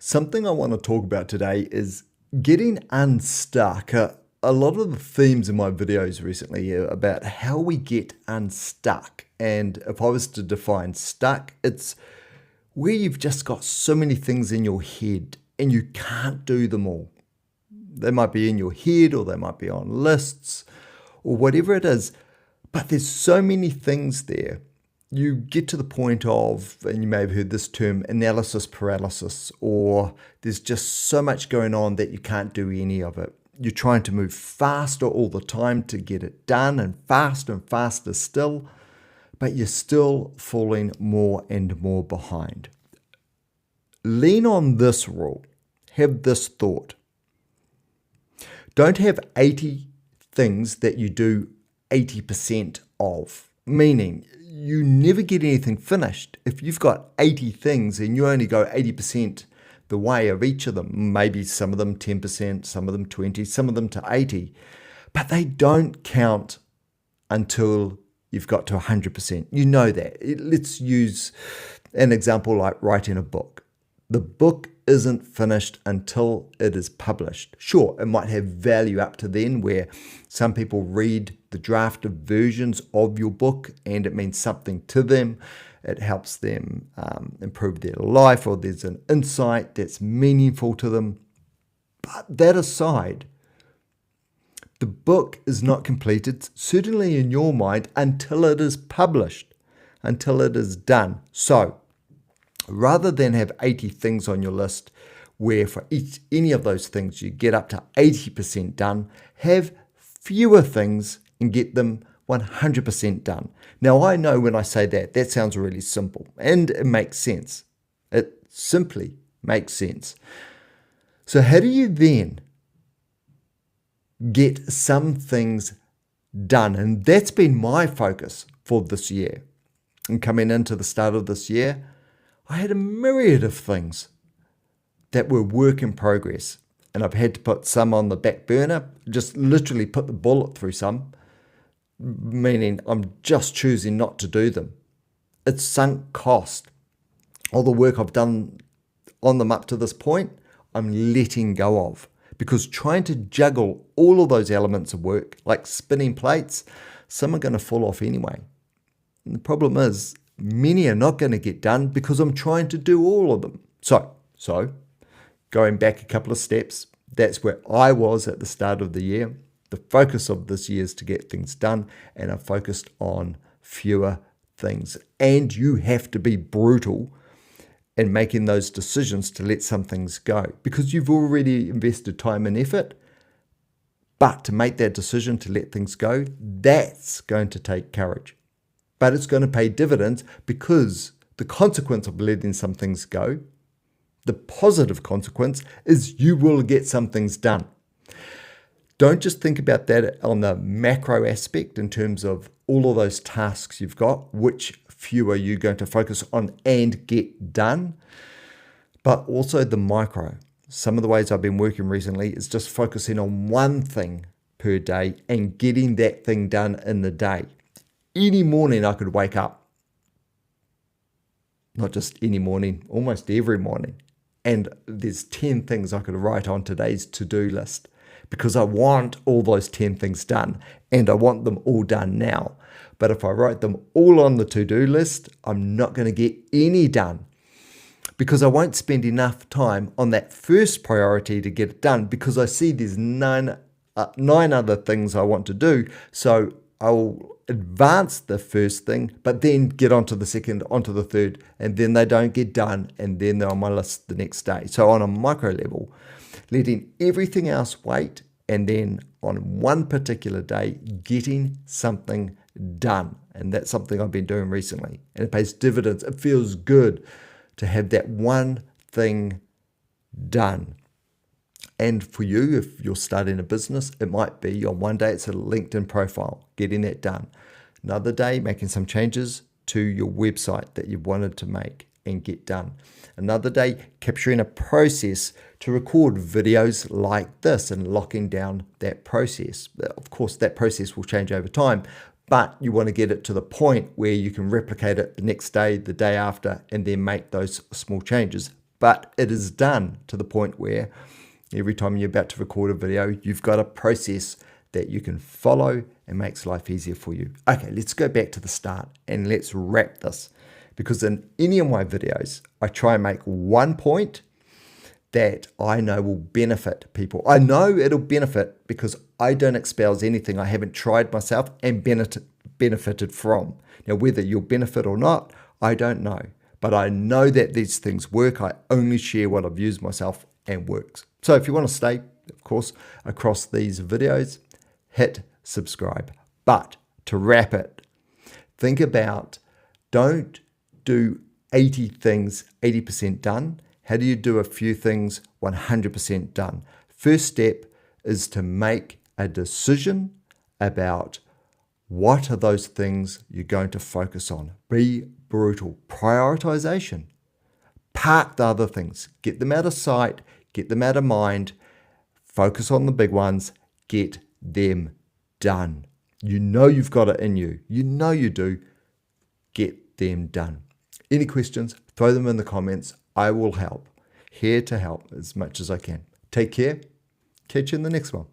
Something I want to talk about today is getting unstuck. A lot of the themes in my videos recently are about how we get unstuck. And if I was to define stuck, it's where you've just got so many things in your head and you can't do them all. They might be in your head or they might be on lists or whatever it is, but there's so many things there. You get to the point of, and you may have heard this term, analysis paralysis, or there's just so much going on that you can't do any of it. You're trying to move faster all the time to get it done and faster still, but you're still falling more and more behind. Lean on this rule. Have this thought. Don't have 80 things that you do 80% of, meaning you never get anything finished. If you've got 80 things and you only go 80% the way of each of them, maybe some of them 10%, some of them 20, some of them to 80, but they don't count until you've got to 100%. You know that. Let's use an example like writing a book. The book isn't finished until it is published. Sure, it might have value up to then where some people read the drafted versions of your book and it means something to them. It helps them improve their life, or there's an insight that's meaningful to them. But that aside, the book is not completed, certainly in your mind, until it is published, until it is done. So, rather than have 80 things on your list where for any of those things you get up to 80% done, have fewer things and get them 100% done. Now, I know when I say that, that sounds really simple and it makes sense. It simply makes sense. So how do you then get some things done? And that's been my focus for this year. And coming into the start of this year, I had a myriad of things that were work in progress. And I've had to put some on the back burner, just literally put the bullet through some, meaning I'm just choosing not to do them. It's sunk cost. All the work I've done on them up to this point, I'm letting go of. Because trying to juggle all of those elements of work, like spinning plates, some are going to fall off anyway. And the problem is, many are not going to get done because I'm trying to do all of them. So going back a couple of steps, that's where I was at the start of the year. The focus of this year is to get things done, and I'm focused on fewer things. And you have to be brutal in making those decisions to let some things go because you've already invested time and effort. But to make that decision to let things go, that's going to take courage. But it's going to pay dividends because the consequence of letting some things go, the positive consequence, is you will get some things done. Don't just think about that on the macro aspect in terms of all of those tasks you've got, which few are you going to focus on and get done, but also the micro. Some of the ways I've been working recently is just focusing on one thing per day and getting that thing done in the day. Any morning I could wake up, not just any morning, almost every morning, and there's 10 things I could write on today's to-do list because I want all those 10 things done and I want them all done now. But if I write them all on the to-do list, I'm not going to get any done because I won't spend enough time on that first priority to get it done because I see there's nine other things I want to do. So I'll advance the first thing, but then get onto the second, onto the third, and then they don't get done, and then they're on my list the next day. So on a micro level, letting everything else wait, and then on one particular day, getting something done. And that's something I've been doing recently, and it pays dividends. It feels good to have that one thing done. And for you, if you're starting a business, it might be on one day, it's a LinkedIn profile, getting that done. Another day, making some changes to your website that you've wanted to make and get done. Another day, capturing a process to record videos like this and locking down that process. Of course, that process will change over time, but you want to get it to the point where you can replicate it the next day, the day after, and then make those small changes. but it is done to the point where every time you're about to record a video, you've got a process that you can follow and makes life easier for you. Okay, let's go back to the start and let's wrap this, because in any of my videos, I try and make one point that I know will benefit people. I know it'll benefit because I don't espouse anything I haven't tried myself and benefited from. Now, whether you'll benefit or not, I don't know. But I know that these things work. I only share what I've used myself and works. So if you want to stay, of course, across these videos, hit subscribe. But to wrap it, think about, don't do 80 things 80% done. How do you do a few things 100% done? First step is to make a decision about what are those things you're going to focus on. Be brutal. Prioritization. Park the other things. Get them out of sight. Get them out of mind. Focus on the big ones. Get them done. You know you've got it in you. You know you do. Get them done. Any questions? Throw them in the comments. I will help. Here to help as much as I can. Take care. Catch you in the next one.